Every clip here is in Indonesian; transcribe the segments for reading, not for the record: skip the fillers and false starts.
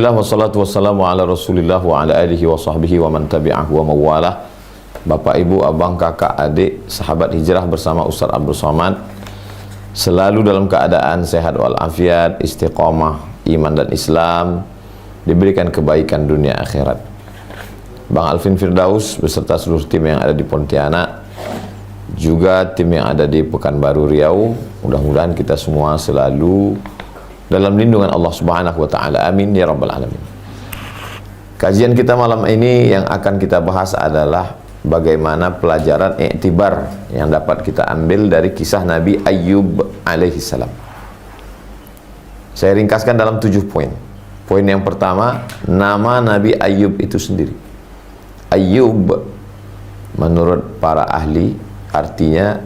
Alhamdulillah wassalatu wassalamu ala Rasulillah wa ala alihi wa sahbihi wa man tabi'ahu wa mawalah. Bapak, Ibu, abang, kakak, adik, sahabat hijrah bersama Ustaz Abdul Somad, selalu dalam keadaan sehat walafiat, istiqomah, iman dan Islam, diberikan kebaikan dunia akhirat. Bang Alvin Firdaus beserta seluruh tim yang ada di Pontianak, juga tim yang ada di Pekanbaru Riau, mudah-mudahan kita semua selalu dalam lindungan Allah Subhanahu wa taala. Amin ya rabbal alamin. Kajian kita malam ini yang akan kita bahas adalah bagaimana pelajaran iktibar yang dapat kita ambil dari kisah Nabi Ayyub alaihi salam. Saya ringkaskan dalam 7 poin. Poin yang pertama, nama Nabi Ayyub itu sendiri. Ayyub menurut para ahli artinya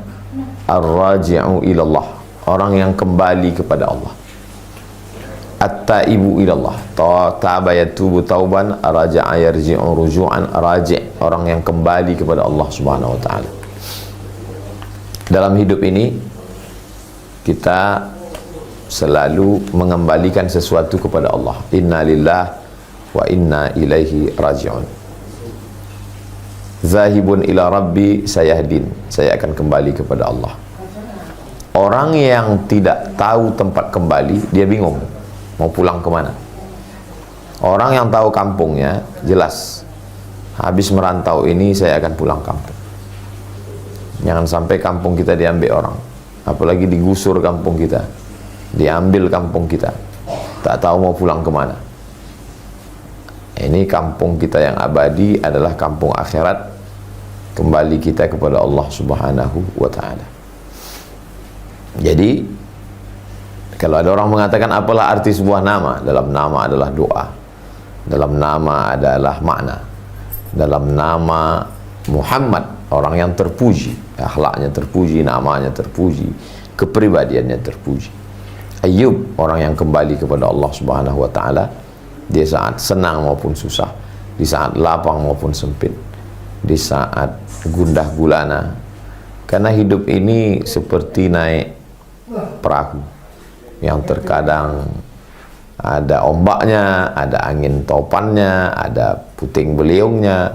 ar-raji'u ilallah, orang yang kembali kepada Allah. At-taibu ilallah, taba yatubu tauban, raja'a yarji'u ruju'an, raji', orang yang kembali kepada Allah Subhanahu wa taala. Dalam hidup ini kita selalu mengembalikan sesuatu kepada Allah. Inna lillah wa inna ilaihi raji'un. Zahibun ila rabbi sayahdin, saya akan kembali kepada Allah. Orang yang tidak tahu tempat kembali, dia bingung mau pulang kemana. Orang yang tahu kampungnya jelas, habis merantau ini saya akan pulang kampung. Jangan sampai kampung kita diambil orang, apalagi digusur kampung kita, diambil kampung kita, tak tahu mau pulang kemana. Ini kampung kita yang abadi adalah kampung akhirat, kembali kita kepada Allah Subhanahu wa ta'ala. Jadi kalau ada orang mengatakan apalah arti sebuah nama, dalam nama adalah doa, dalam nama adalah makna, dalam nama Muhammad, orang yang terpuji, akhlaknya terpuji, namanya terpuji, kepribadiannya terpuji. Ayyub, orang yang kembali kepada Allah Subhanahu wa ta'ala, di saat senang maupun susah, di saat lapang maupun sempit, di saat gundah gulana. Karena hidup ini seperti naik perahu yang terkadang ada ombaknya, ada angin topannya, ada puting beliungnya.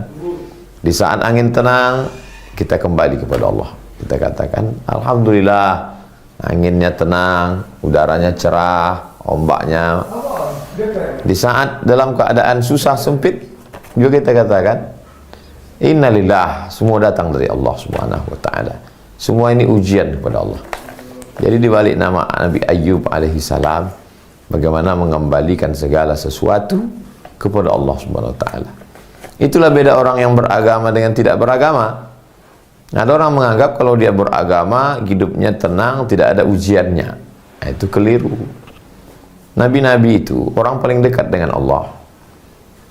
Di saat angin tenang, kita kembali kepada Allah. Kita katakan, alhamdulillah, anginnya tenang, udaranya cerah, ombaknya. Di saat dalam keadaan susah sempit, juga kita katakan, innalillah, semua datang dari Allah Subhanahu wa ta'ala. Semua ini ujian kepada Allah. Jadi di balik nama Nabi Ayyub alaihi salam, bagaimana mengembalikan segala sesuatu kepada Allah Subhanahu wa ta'ala. Itulah beda orang yang beragama dengan tidak beragama. Ada orang menganggap kalau dia beragama, hidupnya tenang, tidak ada ujiannya. Nah, itu keliru. Nabi-nabi itu orang paling dekat dengan Allah,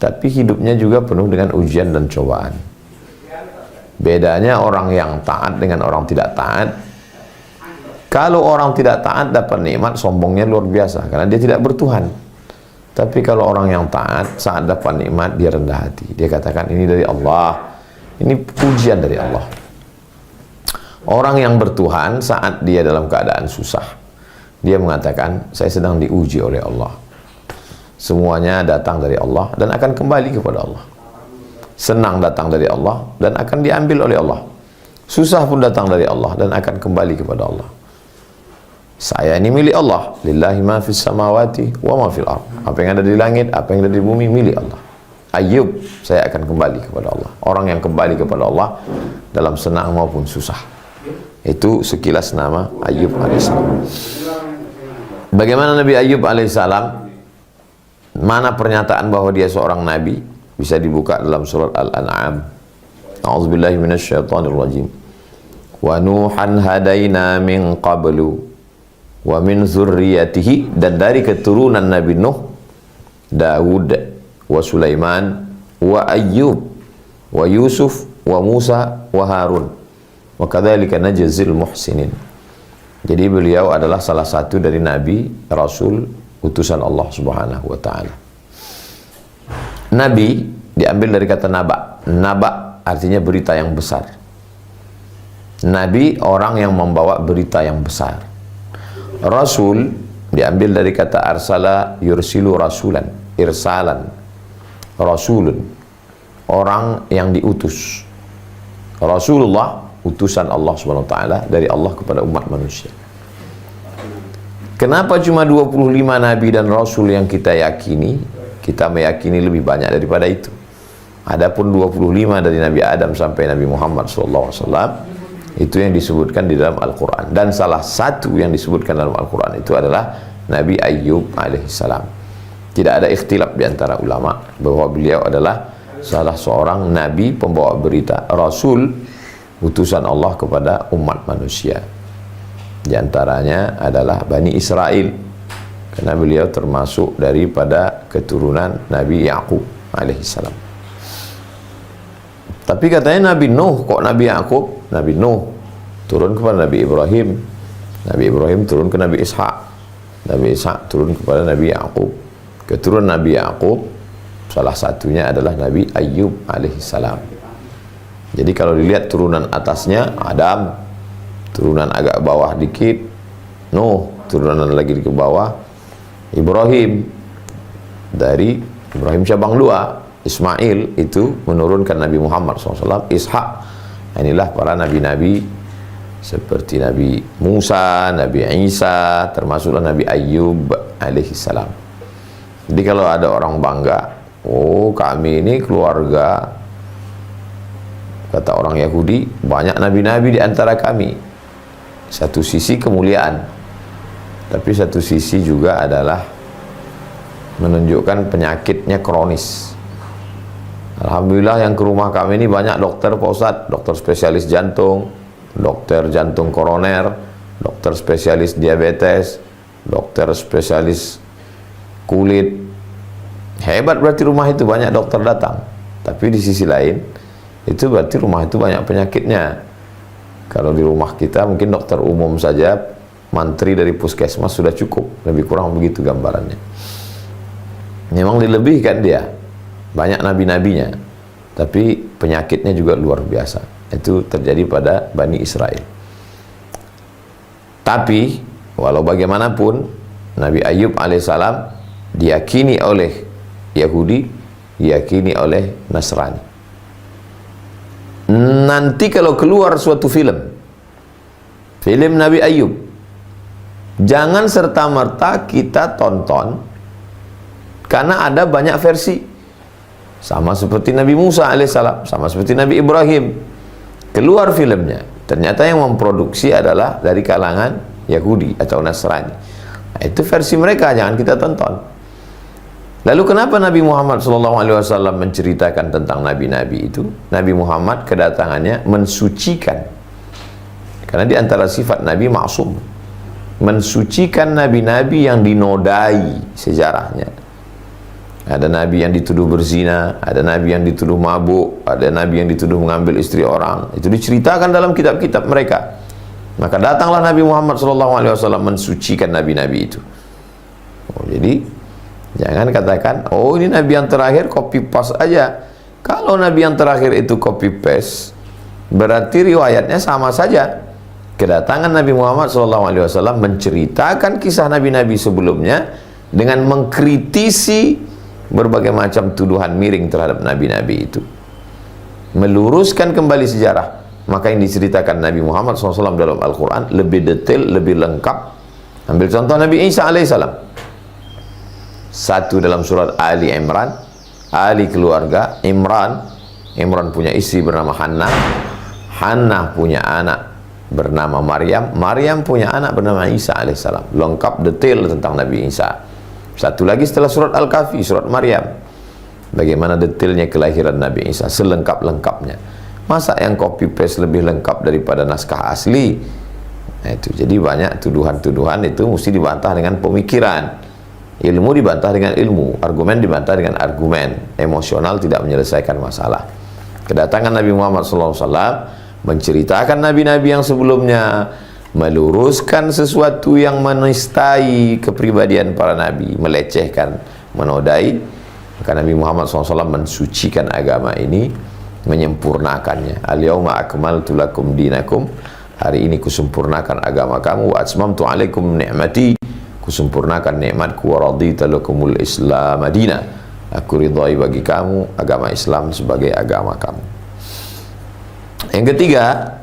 tapi hidupnya juga penuh dengan ujian dan cobaan. Bedanya orang yang taat dengan orang tidak taat. Kalau orang tidak taat dapat nikmat, sombongnya luar biasa karena dia tidak bertuhan. Tapi kalau orang yang taat, saat dapat nikmat dia rendah hati. Dia katakan ini dari Allah, ini pujian dari Allah. Orang yang bertuhan saat dia dalam keadaan susah, dia mengatakan saya sedang diuji oleh Allah. Semuanya datang dari Allah dan akan kembali kepada Allah. Senang datang dari Allah dan akan diambil oleh Allah. Susah pun datang dari Allah dan akan kembali kepada Allah. Saya ini milik Allah. Lillahi ma fis samawati wa ma fil ardh. Apa yang ada di langit, apa yang ada di bumi milik Allah. Ayyub, saya akan kembali kepada Allah. Orang yang kembali kepada Allah dalam senang maupun susah. Itu sekilas nama Ayyub alaihissalam. Bagaimana Nabi Ayyub alaihissalam? Mana pernyataan bahwa dia seorang nabi? Bisa dibuka dalam surat Al-An'am. A'udzubillahi minasyaitonir rajim. Wa nuhan hadaina min qablu wa min zurriyatihi, dan dari keturunan Nabi Nuh, Daud, wa Sulaiman, wa Ayyub, wa Yusuf, wa Musa, wa Harun, wa kadzalika najzil muhsinin. Jadi beliau adalah salah satu dari Nabi, Rasul, utusan Allah Subhanahu wa ta'ala. Nabi diambil dari kata naba. Naba artinya berita yang besar. Nabi orang yang membawa berita yang besar. Rasul diambil dari kata arsala yursilu rasulan. irsalan, rasulun, orang yang diutus. Rasulullah, utusan Allah Subhanahu wa taala dari Allah kepada umat manusia. Kenapa cuma 25 nabi dan rasul yang kita yakini? Kita meyakini lebih banyak daripada itu. Adapun 25 dari Nabi Adam sampai Nabi Muhammad SAW, itu yang disebutkan di dalam Al-Quran. Dan salah satu yang disebutkan dalam Al-Quran itu adalah Nabi Ayyub alaihissalam. Tidak ada ikhtilaf di antara ulama bahwa beliau adalah salah seorang nabi pembawa berita, rasul, utusan Allah kepada umat manusia. Di antaranya adalah Bani Israel, karena beliau termasuk daripada keturunan Nabi Yaqub alaihissalam. Tapi katanya Nabi Nuh, kok Nabi Yaqub? Nabi Nuh turun kepada Nabi Ibrahim, Nabi Ibrahim turun ke Nabi Ishak, Nabi Ishak turun kepada Nabi Yaqub. Keturunan Nabi Yaqub salah satunya adalah Nabi Ayyub alaihissalam. Jadi kalau dilihat turunan atasnya Adam, turunan agak bawah dikit Nuh, turunan lagi ke bawah Ibrahim. Dari Ibrahim cabang 2, Ismail itu menurunkan Nabi Muhammad SAW. Ishak, inilah para nabi-nabi seperti Nabi Musa, Nabi Isa, termasuklah Nabi Ayyub alaihissalam. Jadi kalau ada orang bangga, oh kami ini keluarga, kata orang Yahudi, banyak nabi-nabi di antara kami. Satu sisi kemuliaan, tapi satu sisi juga adalah menunjukkan penyakitnya kronis. Alhamdulillah yang ke rumah kami ini banyak dokter, Pak Ustadz, dokter spesialis jantung, dokter jantung koroner, dokter spesialis diabetes, dokter spesialis kulit. Hebat berarti rumah itu banyak dokter datang. Tapi di sisi lain, itu berarti rumah itu banyak penyakitnya. Kalau di rumah kita mungkin dokter umum saja, mantri dari puskesmas sudah cukup. Lebih kurang begitu gambarannya. Memang dilebihkan dia, banyak nabi-nabinya, tapi penyakitnya juga luar biasa. Itu terjadi pada Bani Israel. Tapi walau bagaimanapun, Nabi Ayyub alaihissalam diyakini oleh Yahudi, diyakini oleh Nasrani. Nanti kalau keluar suatu film Nabi Ayyub, jangan serta-merta kita tonton, karena ada banyak versi. Sama seperti Nabi Musa alaihissalam, sama seperti Nabi Ibrahim. Keluar filmnya, ternyata yang memproduksi adalah dari kalangan Yahudi atau Nasrani. Nah, itu versi mereka, jangan kita tonton. Lalu kenapa Nabi Muhammad SAW menceritakan tentang nabi-nabi itu? Nabi Muhammad kedatangannya mensucikan. Karena di antara sifat Nabi maksum, mensucikan nabi-nabi yang dinodai sejarahnya. Ada nabi yang dituduh berzina, ada nabi yang dituduh mabuk, ada nabi yang dituduh mengambil istri orang. Itu diceritakan dalam kitab-kitab mereka. Maka datanglah Nabi Muhammad SAW mensucikan nabi-nabi itu. Oh, jadi jangan katakan, oh ini nabi yang terakhir copy paste aja. Kalau nabi yang terakhir itu copy paste, berarti riwayatnya sama saja. Kedatangan Nabi Muhammad SAW menceritakan kisah nabi-nabi sebelumnya dengan mengkritisi berbagai macam tuduhan miring terhadap nabi-nabi itu, meluruskan kembali sejarah. Maka yang diceritakan Nabi Muhammad SAW dalam Al-Quran lebih detail, lebih lengkap. Ambil contoh Nabi Isa alaihissalam. Satu dalam surat Ali Imran, Ali keluarga, Imran punya istri bernama Hannah, Hannah punya anak bernama Maryam, Maryam punya anak bernama Isa alaihissalam. Lengkap detail tentang Nabi Isa. Satu lagi setelah surat Al-Kahfi, surat Maryam, bagaimana detailnya kelahiran Nabi Isa, selengkap-lengkapnya. Masa yang copy paste lebih lengkap daripada naskah asli? Nah, itu jadi banyak tuduhan-tuduhan itu mesti dibantah dengan pemikiran. Ilmu dibantah dengan ilmu, argumen dibantah dengan argumen. Emosional tidak menyelesaikan masalah. Kedatangan Nabi Muhammad SAW menceritakan nabi-nabi yang sebelumnya, meluruskan sesuatu yang menistai kepribadian para nabi, melecehkan, menodai. Maka Nabi Muhammad SAW mensucikan agama ini, menyempurnakannya. Al-yawma akmaltu lakum dinakum, hari ini kusempurnakan agama kamu, wa atmamtu alaikum ni'mati, kusempurnakan nikmatku, wa raditu lakumul Islam madina, aku ridhai bagi kamu agama Islam sebagai agama kamu. Yang ketiga,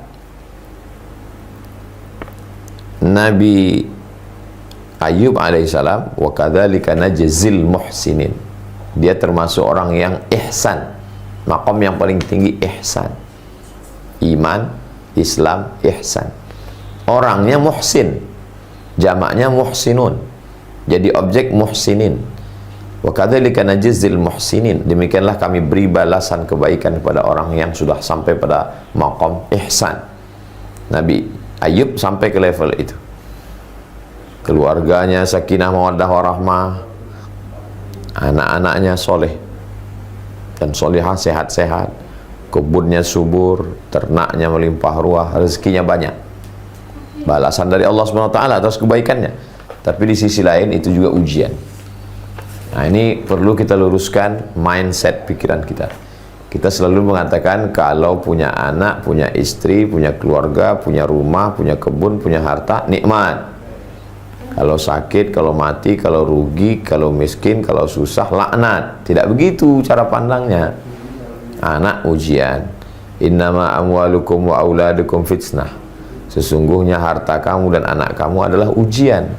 Nabi Ayub alaihissalam, wa kadzalika najzil muhsinin, dia termasuk orang yang ihsan, maqam yang paling tinggi ihsan, iman, Islam, ihsan. Orangnya muhsin, jamaknya muhsinun, jadi objek muhsinin. Wa kadzalika najzil muhsinin, demikianlah kami beri balasan kebaikan kepada orang yang sudah sampai pada maqam ihsan. Nabi Ayub sampai ke level itu. Keluarganya sakinah mawaddah warahmah, anak-anaknya soleh dan solehah, sehat-sehat, kebunnya subur, ternaknya melimpah ruah, rezekinya banyak. Balasan dari Allah SWT atas kebaikannya. Tapi di sisi lain itu juga ujian. Nah, ini perlu kita luruskan mindset pikiran kita. Kita selalu mengatakan kalau punya anak, punya istri, punya keluarga, punya rumah, punya kebun, punya harta, nikmat. Kalau sakit, kalau mati, kalau rugi, kalau miskin, kalau susah, laknat. Tidak begitu cara pandangnya. Anak ujian. Innama amwalukum wa auladukum fitnah. Sesungguhnya harta kamu dan anak kamu adalah ujian.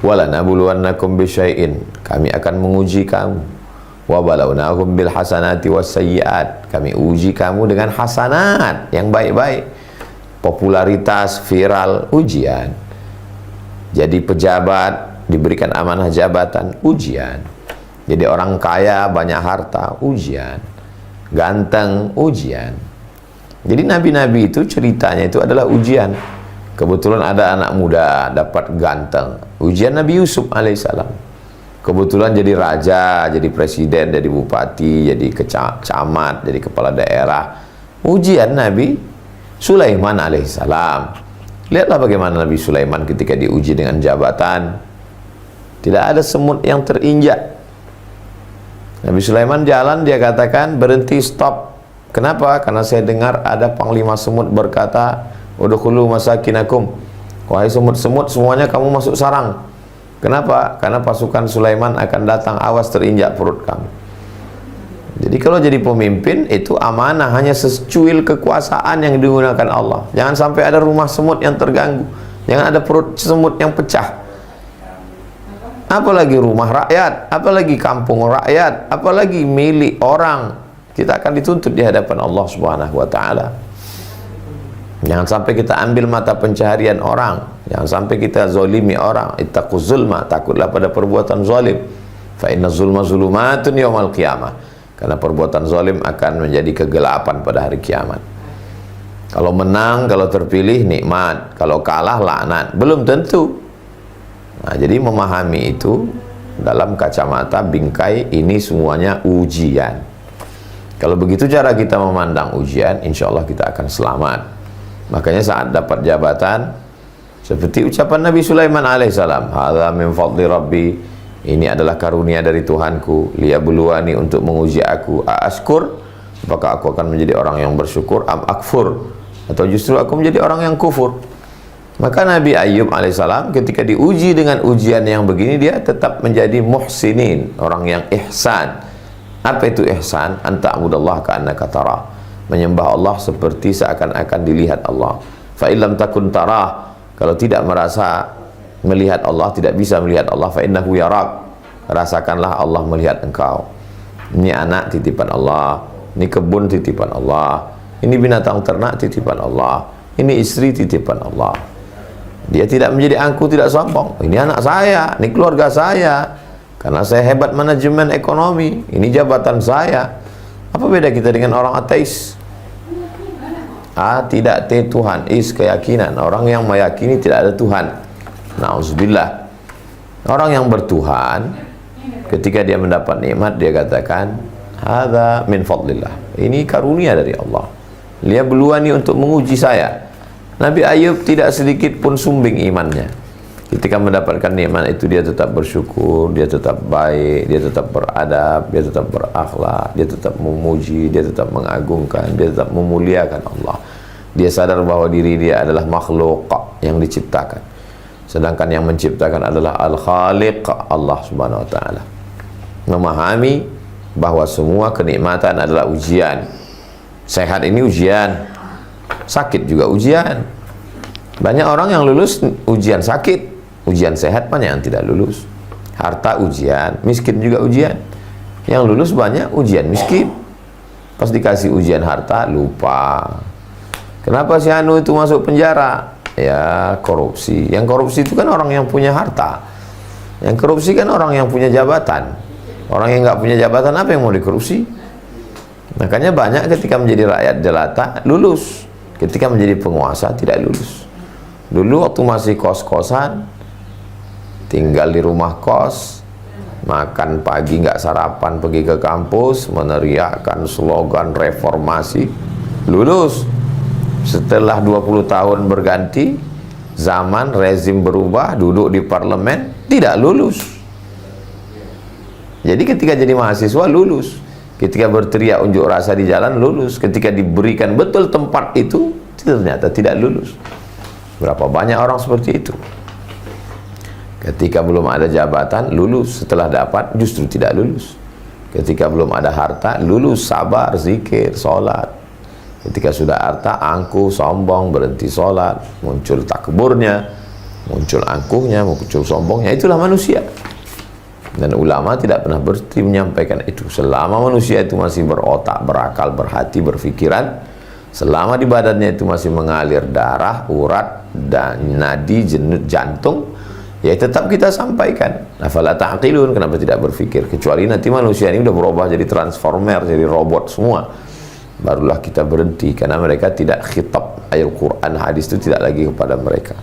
Wala nabluwannakum bisyai'in, kami akan menguji kamu. Wa balawnahum bil hasanati was sayyi'at, kami uji kamu dengan hasanat yang baik-baik. Popularitas, viral, ujian. Jadi pejabat, diberikan amanah jabatan, ujian. Jadi orang kaya, banyak harta, ujian. Ganteng, ujian. Jadi nabi-nabi itu ceritanya itu adalah ujian. Kebetulan ada anak muda dapat ganteng, ujian Nabi Yusuf alaihissalam. Kebetulan jadi raja, jadi presiden, jadi bupati, jadi camat, jadi kepala daerah, ujian Nabi Sulaiman alaihissalam. Lihatlah bagaimana Nabi Sulaiman ketika diuji dengan jabatan, tidak ada semut yang terinjak. Nabi Sulaiman jalan, dia katakan berhenti, stop. Kenapa? Karena saya dengar ada panglima semut berkata, udkhulu masakinakum, wahai semut-semut semuanya kamu masuk sarang. Kenapa? Karena pasukan Sulaiman akan datang, awas terinjak perut kamu. Jadi kalau jadi pemimpin itu amanah, hanya secuil kekuasaan yang digunakan Allah. Jangan sampai ada rumah semut yang terganggu, jangan ada perut semut yang pecah. Apalagi rumah rakyat, apalagi kampung rakyat, apalagi milik orang. Kita akan dituntut di hadapan Allah Subhanahu wa taala. Jangan sampai kita ambil mata pencaharian orang, jangan sampai kita zalimi orang. Ittaquz zulma, takutlah pada perbuatan zalim. Fa inna zulma zulumatun yaumal qiyamah. Karena perbuatan zalim akan menjadi kegelapan pada hari kiamat. Kalau menang, kalau terpilih nikmat, kalau kalah laknat, belum tentu. Nah, jadi memahami itu dalam kacamata bingkai ini semuanya ujian. Kalau begitu cara kita memandang ujian, insya Allah kita akan selamat. Makanya saat dapat jabatan, seperti ucapan Nabi Sulaiman alaihissalam, hadza min fadli rabbi, ini adalah karunia dari Tuhanku, liyabluwani, untuk menguji aku, aaskur, apakah aku akan menjadi orang yang bersyukur, am akfur, atau justru aku menjadi orang yang kufur. Maka Nabi Ayub alaihissalam ketika diuji dengan ujian yang begini, dia tetap menjadi muhsinin, orang yang ihsan. Apa itu ihsan? Anta'budallah ka'annaka tarah, menyembah Allah seperti seakan-akan dilihat Allah. Fa illam takun tarah, kalau tidak merasa melihat Allah, tidak bisa melihat Allah, fa innahu yarak, rasakanlah Allah melihat engkau. Ini anak titipan Allah, ini kebun titipan Allah, ini binatang ternak titipan Allah, ini istri titipan Allah. Dia tidak menjadi angku, tidak sombong. Ini anak saya, ini keluarga saya, karena saya hebat manajemen ekonomi, ini jabatan saya. Apa beda kita dengan orang ateis? Tidak te Tuhan, keyakinan. Orang yang meyakini tidak ada Tuhan, na'udzubillah. Orang yang bertuhan, ketika dia mendapat nikmat, dia katakan, hadza min fadlillah, ini karunia dari Allah, liyabluwani, untuk menguji saya. Nabi Ayub tidak sedikit pun sumbing imannya. Ketika mendapatkan nikmat itu, dia tetap bersyukur, dia tetap baik, dia tetap beradab, dia tetap berakhlak, dia tetap memuji, dia tetap mengagungkan, dia tetap memuliakan Allah. Dia sadar bahwa diri dia adalah makhluk yang diciptakan. sedangkan yang menciptakan adalah Al-Khaliq, Allah Subhanahu wa taala. Memahami bahwa semua kenikmatan adalah ujian. Sehat ini ujian, sakit juga ujian. Banyak orang yang lulus ujian sakit, ujian sehat banyak yang tidak lulus. Harta ujian, miskin juga ujian. Yang lulus banyak ujian miskin. Pas dikasih ujian harta, lupa. Kenapa si Anu itu masuk penjara? Ya, korupsi. Yang korupsi itu kan orang yang punya harta. Yang korupsi kan orang yang punya jabatan. Orang yang nggak punya jabatan, apa yang mau dikorupsi? Makanya banyak ketika menjadi rakyat jelata, lulus. Ketika menjadi penguasa, tidak lulus. Dulu waktu masih kos-kosan, tinggal di rumah kos, makan pagi nggak sarapan, pergi ke kampus, meneriakkan slogan reformasi, lulus. Setelah 20 tahun berganti, zaman, rezim berubah, duduk di parlemen, tidak lulus. Jadi ketika jadi mahasiswa, lulus. Ketika berteriak unjuk rasa di jalan, lulus. Ketika diberikan betul tempat itu, ternyata tidak lulus. Berapa banyak orang seperti itu. Ketika belum ada jabatan, lulus. Setelah dapat, justru tidak lulus. Ketika belum ada harta, lulus, sabar, zikir, sholat. Ketika sudah harta, angkuh, sombong, berhenti sholat, muncul takburnya, muncul angkuhnya, muncul sombongnya. Itulah manusia. Dan ulama tidak pernah berhenti menyampaikan itu. Selama manusia itu masih berotak, berakal, berhati, berfikiran, selama di badannya itu masih mengalir darah, urat, dan nadi, jantung, ya tetap kita sampaikan. Afala ta'qilun, kenapa tidak berpikir? Kecuali nanti manusia ini udah berubah jadi transformer, jadi robot semua, barulah kita berhenti, karena mereka tidak khitab. Ayat Quran, hadis itu tidak lagi kepada mereka.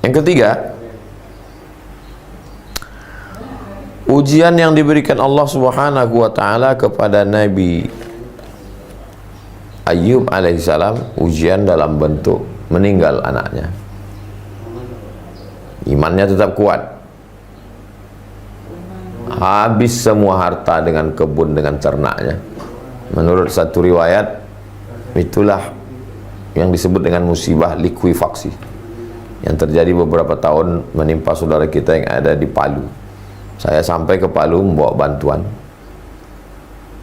Yang ketiga, ujian yang diberikan Allah Subhanahu wa taala kepada Nabi Ayyub alaihissalam, ujian dalam bentuk meninggal anaknya. Imannya tetap kuat, habis semua harta dengan kebun, dengan ternaknya. Menurut satu riwayat, itulah yang disebut dengan musibah likuifaksi yang terjadi beberapa tahun menimpa saudara kita yang ada di Palu. Saya sampai ke Palu membawa bantuan.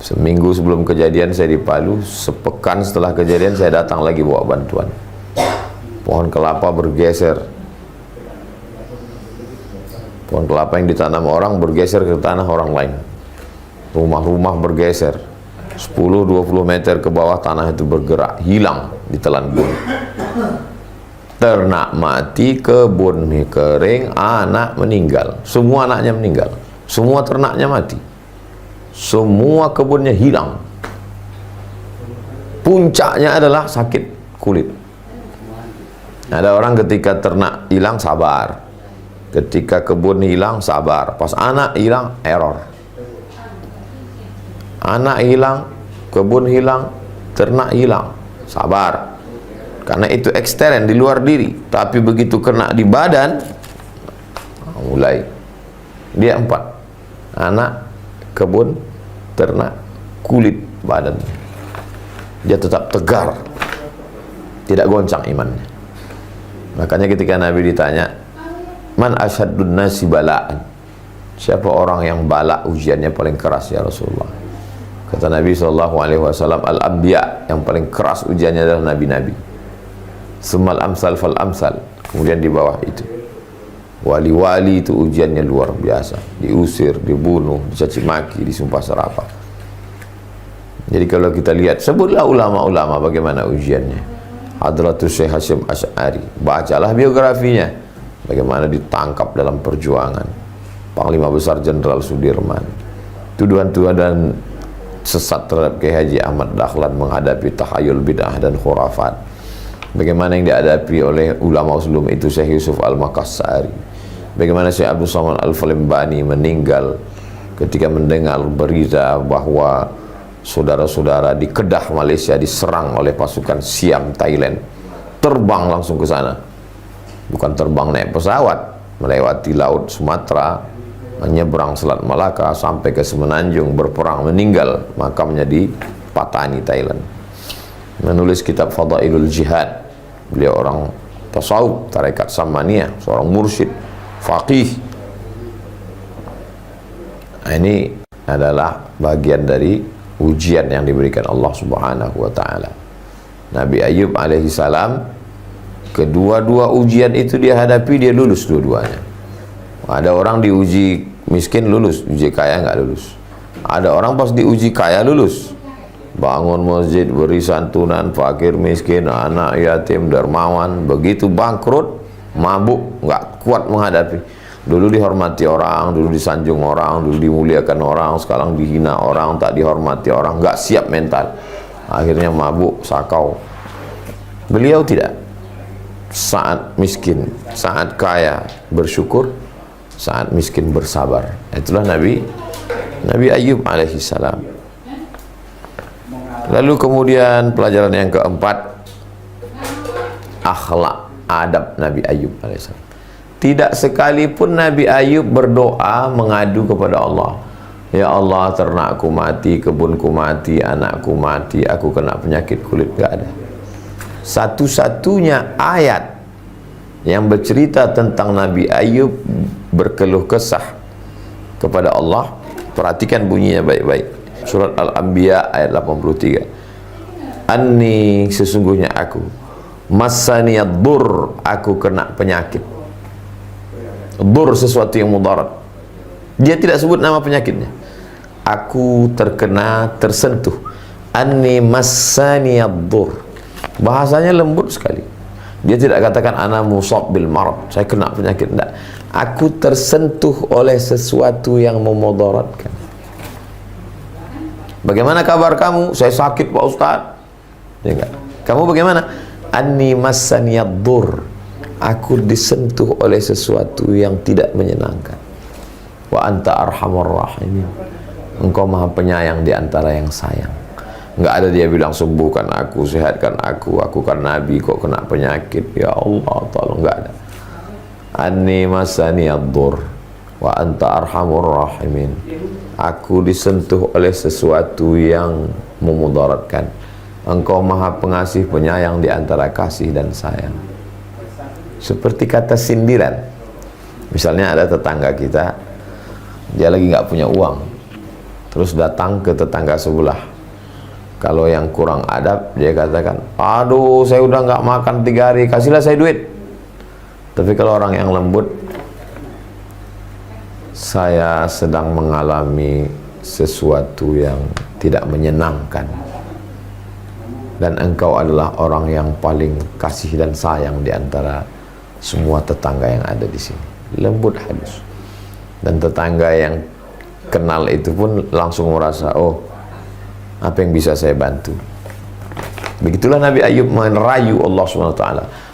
Seminggu sebelum kejadian saya di Palu, sepekan setelah kejadian saya datang lagi bawa bantuan. Pohon kelapa bergeser. Pohon kelapa yang ditanam orang bergeser ke tanah orang lain. Rumah-rumah bergeser. 10-20 meter ke bawah tanah itu bergerak, hilang ditelan gunung. Ternak mati, kebun kering, anak meninggal. Semua anaknya meninggal. Semua ternaknya mati. Semua kebunnya hilang. Puncaknya adalah sakit kulit. Ada orang ketika ternak hilang sabar, ketika kebun hilang sabar, pas anak hilang error. Anak hilang, kebun hilang, ternak hilang, sabar. Karena itu ekstern, di luar diri. Tapi begitu kena di badan, mulai dia 4: anak, kebun, ternak, kulit, badan. Dia tetap tegar, tidak goncang imannya. Makanya ketika Nabi ditanya, man asyaddun nasi bala'an, siapa orang yang bala ujiannya paling keras ya Rasulullah? Kata Nabi SAW, al-anbiya, yang paling keras ujiannya adalah nabi-nabi. Summal amsal fal amsal, kemudian di bawah itu wali-wali, itu ujiannya luar biasa, diusir, dibunuh, dicaci maki, disumpah serapah. Jadi kalau kita lihat, sebutlah ulama-ulama bagaimana ujiannya. Hadratus Syekh Hasyim Asy'ari, bacalah biografinya, bagaimana ditangkap dalam perjuangan. Panglima Besar Jenderal Sudirman, tuduhan-tuduhan sesat terhadap Kiai Haji Ahmad Dahlan menghadapi tahayul bid'ah dan khurafat. Bagaimana yang dihadapi oleh ulama sebelum itu, Syekh Yusuf Al-Makassari. Bagaimana Syekh Abdul Somad Al-Falimbani meninggal ketika mendengar berita bahwa saudara-saudara di Kedah, Malaysia diserang oleh pasukan Siam Thailand. Terbang langsung ke sana. Bukan terbang naik pesawat, melewati laut Sumatera, menyeberang Selat Malaka sampai ke Semenanjung, berperang, meninggal, makamnya di Patani, Thailand. Menulis kitab Fadailul Jihad. Beliau orang tasawuf, tarekat Samaniyah, seorang mursyid, faqih. Nah, ini adalah bagian dari ujian yang diberikan Allah Subhanahu wa taala. Nabi Ayub alaihi salam, kedua-dua ujian itu dia hadapi, dia lulus dua-duanya. Ada orang diuji miskin lulus, uji kaya nggak lulus. Ada orang pas diuji kaya lulus. Bangun masjid, beri santunan, fakir miskin, anak yatim, dermawan. Begitu bangkrut, mabuk, nggak kuat menghadapi. Dulu dihormati orang, dulu disanjung orang, dulu dimuliakan orang, sekarang dihina orang, tak dihormati orang, nggak siap mental. Akhirnya mabuk, sakau. Beliau tidak. Saat miskin, saat kaya bersyukur, saat miskin bersabar. Itulah Nabi Ayub alaihi salam. Lalu kemudian pelajaran yang keempat, akhlak, adab Nabi Ayub alaihi salam. Tidak sekalipun Nabi Ayub berdoa mengadu kepada Allah, ya Allah, ternakku mati, kebunku mati, anakku mati, aku kena penyakit kulit. Gak ada. Satu-satunya ayat yang bercerita tentang Nabi Ayub berkeluh kesah kepada Allah, perhatikan bunyinya baik-baik. Surat Al-Anbiya ayat 83. Anni, sesungguhnya aku, massaniyad dur, aku kena penyakit. Dur, sesuatu yang mudarat. Dia tidak sebut nama penyakitnya. Aku terkena, tersentuh. Anni massaniyad dur. Bahasanya lembut sekali. Dia tidak katakan ana musab bil marad, saya kena penyakit. Tidak. Aku tersentuh oleh sesuatu yang memudaratkan. Bagaimana kabar kamu? Saya sakit Pak Ustaz. Ya enggak? Kamu bagaimana? Anni massaniyad dur. Aku disentuh oleh sesuatu yang tidak menyenangkan. Wa anta arhamur rahimin. Engkau maha penyayang di antara yang sayang. Enggak ada dia bilang sembuhkan aku, sehatkan aku kan nabi kok kena penyakit. Ya Allah, tolong, enggak ada. Anni massaniyad dur wa anta arhamur rahimin. Aku disentuh oleh sesuatu yang memudaratkan. Engkau maha pengasih penyayang di antara kasih dan sayang. Seperti kata sindiran. Misalnya ada tetangga kita, dia lagi nggak punya uang, terus datang ke tetangga sebelah. Kalau yang kurang adab, dia katakan, aduh saya udah nggak makan 3 hari, kasihlah saya duit. Tapi kalau orang yang lembut, saya sedang mengalami sesuatu yang tidak menyenangkan, dan engkau adalah orang yang paling kasih dan sayang di antara semua tetangga yang ada di sini. Lembut, halus. Dan tetangga yang kenal itu pun langsung merasa, oh, apa yang bisa saya bantu. Begitulah Nabi Ayub merayu Allah SWT.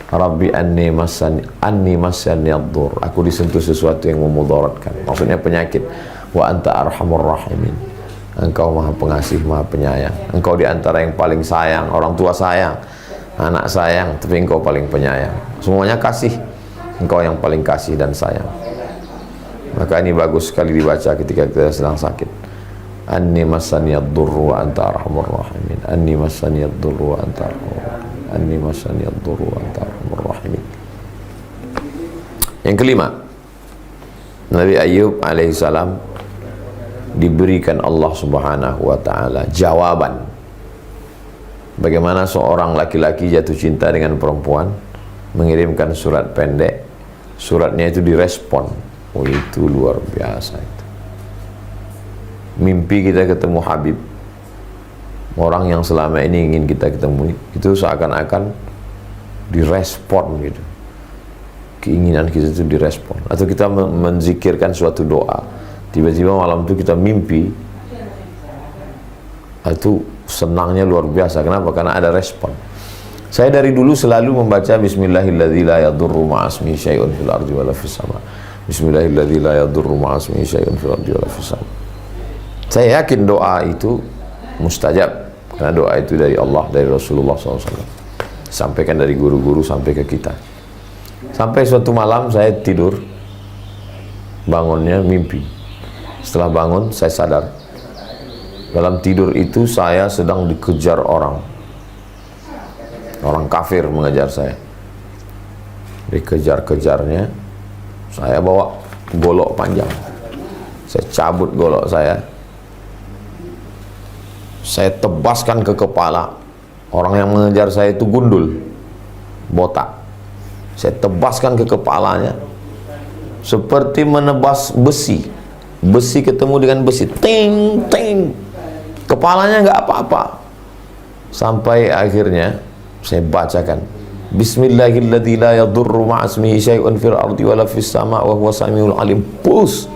Rabbi anni massani ad-dur. Aku disentuh sesuatu yang memudaratkan. Maksudnya penyakit. Wa anta arhamur rahimin. Engkau maha pengasih, maha penyayang. Engkau di antara yang paling sayang. Orang tua sayang, anak sayang, tapi engkau paling penyayang. Semuanya kasih. Engkau yang paling kasih dan sayang. Maka ini bagus sekali dibaca ketika kita sedang sakit. Anni massaniyad durru wa anta arhamur rahimin. Anni massaniyad durru wa anta arhamur rahimin. Anni massaniyad durru wa anta arhamur rahimin. Yang kelima, Nabi Ayub alaihissalam diberikan Allah Subhanahu wa taala jawaban. Bagaimana seorang laki-laki jatuh cinta dengan perempuan, mengirimkan surat pendek, suratnya itu direspon. Oh, itu luar biasa itu. Mimpi kita ketemu Habib, orang yang selama ini ingin kita ketemu, itu seakan-akan direspon gitu. Keinginan kita itu direspon. Atau kita menzikirkan suatu doa, tiba-tiba malam itu kita mimpi, itu senangnya luar biasa. Kenapa? Karena ada respon. Saya dari dulu selalu membaca Bismillahilladzi la yadurru ma'asmihi syai'un fil ardi wala fis sama. Bismillahilladzi la yadurru ma'asmihi syai'un fil ardi wala fis sama. Saya yakin doa itu mustajab, karena doa itu dari Allah, dari Rasulullah SAW. Sampaikan dari guru-guru sampai ke kita. Sampai suatu malam saya tidur, bangunnya mimpi. Setelah bangun saya sadar, dalam tidur itu saya sedang dikejar orang kafir mengejar saya. Dikejar-kejarnya, saya bawa golok panjang, saya cabut golok saya tebaskan ke kepala. Orang yang mengejar saya itu gundul, botak. Saya tebaskan ke kepalanya seperti menebas besi. Besi ketemu dengan besi, ting ting, kepalanya nggak apa-apa. Sampai akhirnya saya bacakan, Bismillahilladzi la yadurru ma'asmihi syai'un fil ardi wala fis sama' wa huwa samiul alim. Pus,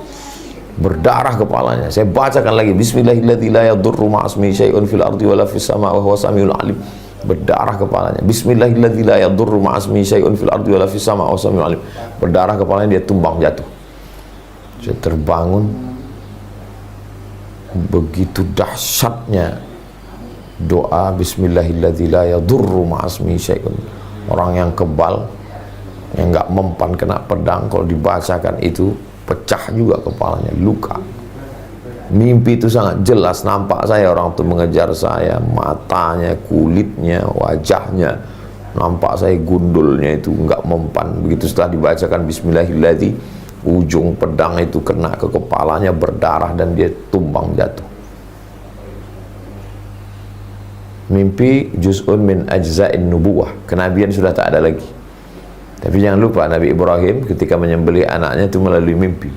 berdarah kepalanya. Saya bacakan lagi, Bismillahilladzi la yadurru ma'asmihi syai'un fil ardi wala fis sama' wa huwa samiul alim. Berdarah kepalanya. Bismillahilladzi la yadurru ma'asmihi syai'un fil ardi wala fis sama' wa huwa samiul alim. Berdarah kepalanya, dia tumbang jatuh. Saya terbangun. Begitu dahsyatnya doa Bismillahilladzi la yadurru ma'asmihi syai'un. Orang yang kebal, yang nggak mempan kena pedang, kalau dibacakan itu pecah juga kepalanya, luka. Mimpi itu sangat jelas, nampak saya orang itu mengejar saya, matanya, kulitnya, wajahnya, nampak saya gundulnya itu nggak mempan. Begitu setelah dibacakan Bismillahilladzi, ujung pedang itu kena ke kepalanya, berdarah dan dia tumbang jatuh. Mimpi juz'un min ajza'in nubuwah, kenabian sudah tak ada lagi. Tapi jangan lupa Nabi Ibrahim ketika menyembelih anaknya itu melalui mimpi.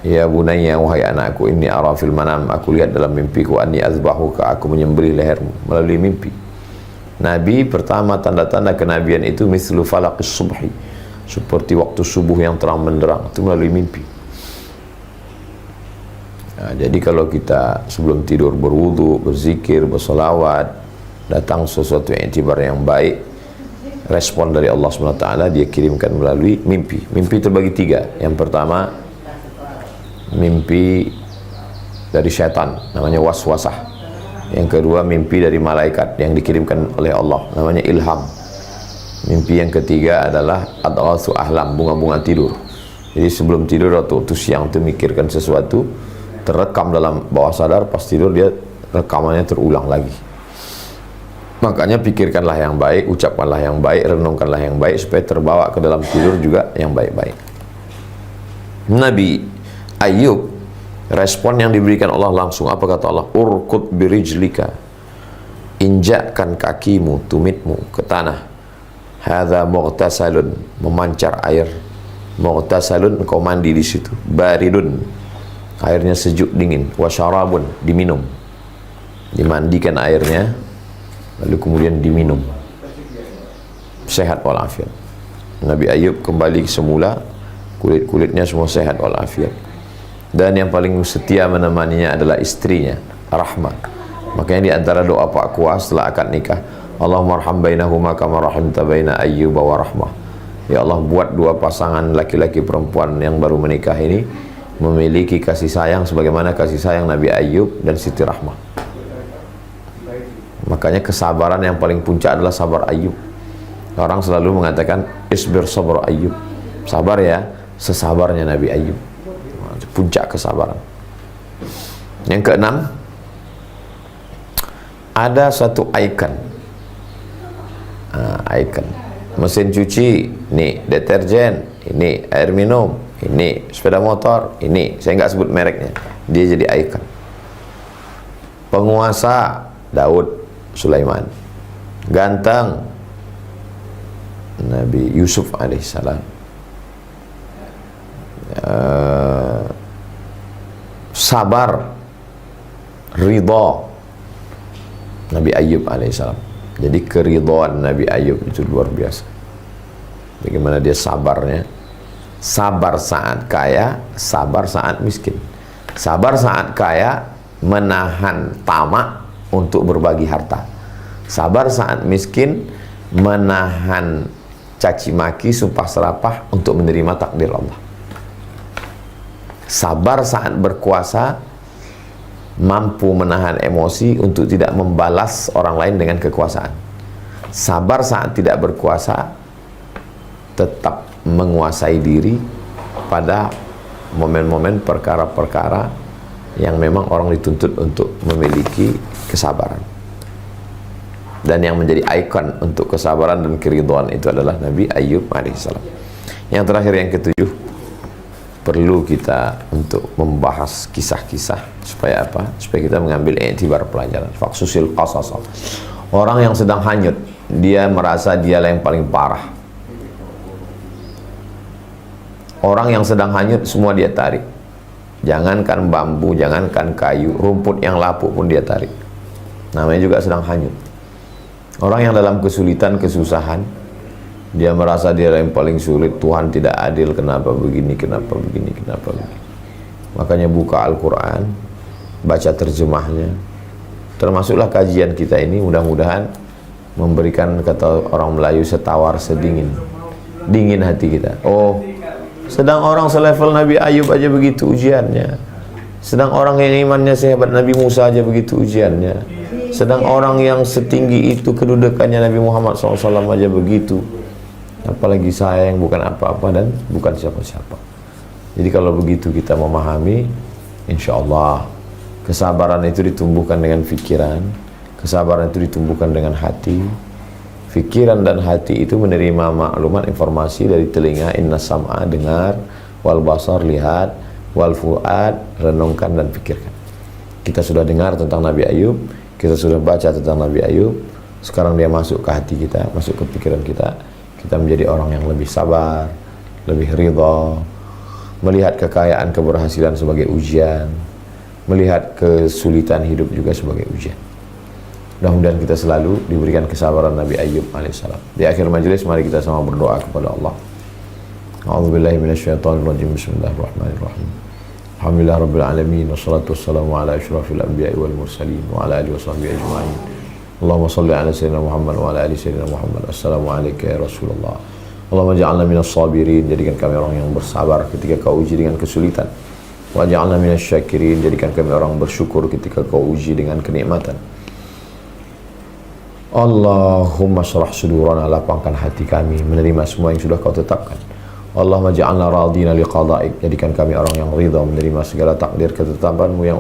Ya bunayya, wahai anakku, inni ara fil manam, aku lihat dalam mimpiku, anni azbahuka, aku menyembelih lehermu, melalui mimpi. Nabi pertama tanda-tanda kenabian itu mislu falaqis subhi, seperti waktu subuh yang terang benderang, itu melalui mimpi. Nah, jadi kalau kita sebelum tidur berwudu, berzikir, bersolawat, datang sesuatu yang itibar yang baik, respon dari Allah SWT dia kirimkan melalui mimpi. Mimpi terbagi tiga. Yang pertama, mimpi dari syaitan, namanya waswasah. Yang kedua, mimpi dari malaikat yang dikirimkan oleh Allah, namanya ilham. Mimpi yang ketiga adalah adghatsu ahlam, bunga-bunga tidur. Jadi sebelum tidur atau siang itu mikirkan sesuatu, terekam dalam bawah sadar, pas tidur dia rekamannya terulang lagi. Makanya pikirkanlah yang baik, ucapkanlah yang baik, renungkanlah yang baik, supaya terbawa ke dalam tidur juga yang baik-baik. Nabi Ayub, respon yang diberikan Allah langsung, apa kata Allah? Urkut birijlika, injakkan kakimu, tumitmu ke tanah. Hadza mughtasalun, memancar air. Mughtasalun, engkau mandi di situ. Baridun, airnya sejuk dingin. Wasyarabun, diminum, dimandikan airnya, lalu kemudian diminum. Sehat walafiat. Nabi Ayub kembali semula, kulit-kulitnya semua sehat walafiat. Dan yang paling setia menemaninya adalah istrinya, Rahmah. Makanya di antara doa Pak Kuas setelah akad nikah, Allahumma arham bainahuma kama rahimta baina Ayyub wa Rahmah. Ya Allah, buat dua pasangan laki-laki perempuan yang baru menikah ini memiliki kasih sayang sebagaimana kasih sayang Nabi Ayub dan Siti Rahmah. Makanya kesabaran yang paling puncak adalah sabar Ayub. Orang selalu mengatakan isbir sabr Ayub, sabar ya sesabarnya Nabi Ayub. Puncak kesabaran. Yang keenam, ada satu ikon. Ikon mesin cuci, ini deterjen, ini air minum, ini sepeda motor, ini saya nggak sebut mereknya, dia jadi ikon. Penguasa Daud Sulaiman, ganteng Nabi Yusuf alaihissalam, sabar, ridha Nabi Ayub alaihissalam. Jadi keridhaan Nabi Ayub itu luar biasa. Bagaimana dia sabarnya, sabar saat kaya, sabar saat miskin. Sabar saat kaya menahan tamak untuk berbagi harta. Sabar saat miskin menahan caci maki, sumpah serapah untuk menerima takdir Allah. Sabar saat berkuasa, mampu menahan emosi untuk tidak membalas orang lain dengan kekuasaan. Sabar saat tidak berkuasa, tetap menguasai diri pada momen-momen perkara-perkara yang memang orang dituntut untuk memiliki kesabaran. Dan yang menjadi ikon untuk kesabaran dan keridhaan itu adalah Nabi Ayub alaihissalam. Yang terakhir, yang ketujuh, perlu kita untuk membahas kisah-kisah supaya apa? Supaya kita mengambil iktibar pelajaran. Faqsusil qasas. Orang yang sedang hanyut, dia merasa dialah yang paling parah. Orang yang sedang hanyut semua dia tarik. Jangankan bambu, jangankan kayu, rumput yang lapuk pun dia tarik. Namanya juga sedang hanyut. Orang yang dalam kesulitan, kesusahan, dia merasa dia yang paling sulit, Tuhan tidak adil, kenapa begini, kenapa begini, kenapa begini. Makanya buka Al-Quran, baca terjemahnya. Termasuklah kajian kita ini, mudah-mudahan memberikan, kata orang Melayu, setawar sedingin. Dingin hati kita. Oh, sedang orang selevel Nabi Ayub aja begitu ujiannya. Sedang orang yang imannya sehebat Nabi Musa aja begitu ujiannya. Sedang orang yang setinggi itu kedudukannya Nabi Muhammad SAW aja begitu. Apalagi saya yang bukan apa-apa dan bukan siapa-siapa. Jadi kalau begitu kita memahami, insya Allah kesabaran itu ditumbuhkan dengan pikiran, kesabaran itu ditumbuhkan dengan hati. Pikiran dan hati itu menerima maklumat, informasi dari telinga, inna sam'a, dengar, wal basar, lihat, wal fuad, renungkan dan pikirkan. Kita sudah dengar tentang Nabi Ayub, kita sudah baca tentang Nabi Ayub, sekarang dia masuk ke hati kita, masuk ke pikiran kita. Kita menjadi orang yang lebih sabar, lebih ridha, melihat kekayaan, keberhasilan sebagai ujian, melihat kesulitan hidup juga sebagai ujian. Mudah-mudahan kita selalu diberikan kesabaran Nabi Ayub alaihissalam. Di akhir majelis mari kita sama berdoa kepada Allah. A'udzubillahi minasyaitonirrajim. Bismillahirrahmanirrahim. Alhamdulillah rabbil alamin, wassalatu wassalamu ala asyrafil anbiya'i wal mursalin wa ala alihi washabbihi ajma'in. Allahumma salli ala sayyidina Muhammad wa ala ali sayyidina Muhammad. Assalamualaikum ya Rasulullah. Allahumma ja'alna minas sabirin, jadikan kami orang yang bersabar ketika kau uji dengan kesulitan. Wa ja'alna minas syakirin, jadikan kami orang bersyukur ketika kau uji dengan kenikmatan. Allahumma syrah sudurana, lapangkan hati kami menerima semua yang sudah kau tetapkan. Allahumma ja'alna radina liqada'ik, jadikan kami orang yang ridha menerima segala takdir ketetapanmu yang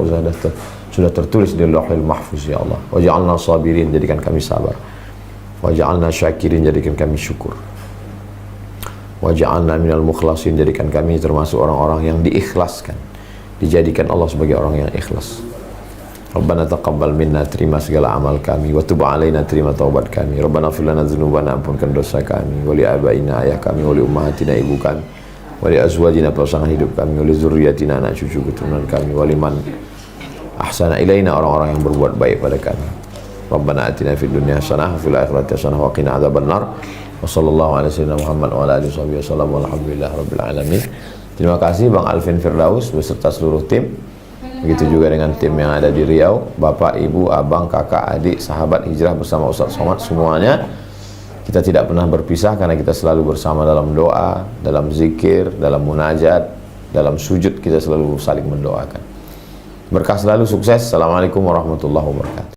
sudah tertulis di Lauhul Mahfuz ya Allah. Wa ja'alna sabirin, jadikan kami sabar. Wa ja'alna syakirin, jadikan kami syukur. Wa ja'alna minal mukhlasin, jadikan kami termasuk orang-orang yang diikhlaskan, dijadikan Allah sebagai orang yang ikhlas. Rabbana taqabbal minna, terima segala amal kami, wa tub alaina, terima taubat kami. Rabbana fir lana dzunubana, ampunkan dosa kami, wa li abaina, ayah kami, wa li ummahatina, ibu kami, wa li azwajina, pasangan hidup kami, wa li dzurriyyatina, anak cucu keturunan kami, wa liman ahsana ilaina, orang-orang yang berbuat baik pada kami. Rabbana atina fid dunya hasanah wa fil akhirati hasanah wa qina adzabannar. Wa sallallahu ala sayyidina Muhammad wa ala alihi wasallam, walhamdulillahi rabbil alamin. Terima kasih Bang Alvin Firdaus beserta seluruh tim. Begitu juga dengan tim yang ada di Riau, Bapak, Ibu, Abang, Kakak, Adik, sahabat hijrah bersama Ustaz Somad, semuanya. Kita tidak pernah berpisah karena kita selalu bersama dalam doa, dalam zikir, dalam munajat, dalam sujud, kita selalu saling mendoakan. Berkah selalu, sukses. Assalamualaikum warahmatullahi wabarakatuh.